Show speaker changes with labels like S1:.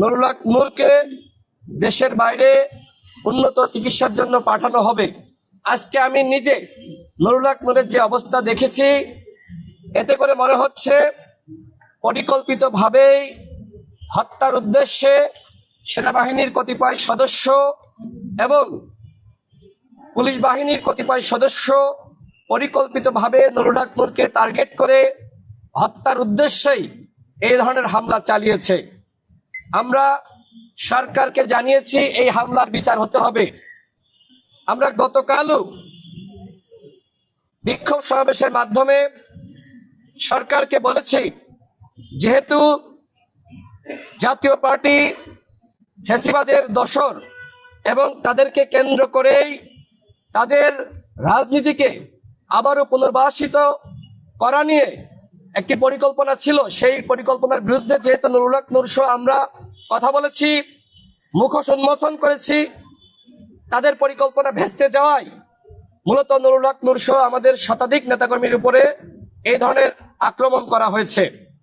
S1: নুরুল হক নূরকে দেশের বাইরে উন্নত চিকিৎসার জন্য পাঠানো হবে। আজকে আমি নিজে নুরুল হক নূরের যে অবস্থা দেখেছি, এতে করে মনে হচ্ছে পরিকল্পিতভাবেই হত্যার উদ্দেশ্যে সেনাবাহিনীর কতিপয় সদস্য এবং পুলিশ বাহিনীর কতিপয় সদস্য পরিকল্পিতভাবে নুরুল হক নূরকে টার্গেট করে হত্যার উদ্দেশ্যেই এই ধরনের হামলা চালিয়েছে। আমরা সরকারকে জানিয়েছি এই হামলার বিচার হতে হবে। আমরা গতকালও বিক্ষোভ সমাবেশের মাধ্যমে সরকারকে বলেছি, যেহেতু জাতীয় পার্টি ফ্যাসিবাদের দোসর এবং তাদেরকে কেন্দ্র করেই তাদের রাজনীতিকে আবারও পুনর্বাসিত করা নিয়ে একটি পরিকল্পনা ছিল, সেই পরিকল্পনার বিরুদ্ধে যেহেতু নুরুল হক নূর সহ আমরা কথা বলেছি, মুখোশ উন্মোচন করেছি, তাদের পরিকল্পনা ভেস্তে যাওয়ায় মূলত নুরুল হক নূর সহ আমাদের শতাধিক নেতাকর্মীর উপরে এই ধরনের আক্রমণ করা হয়েছে।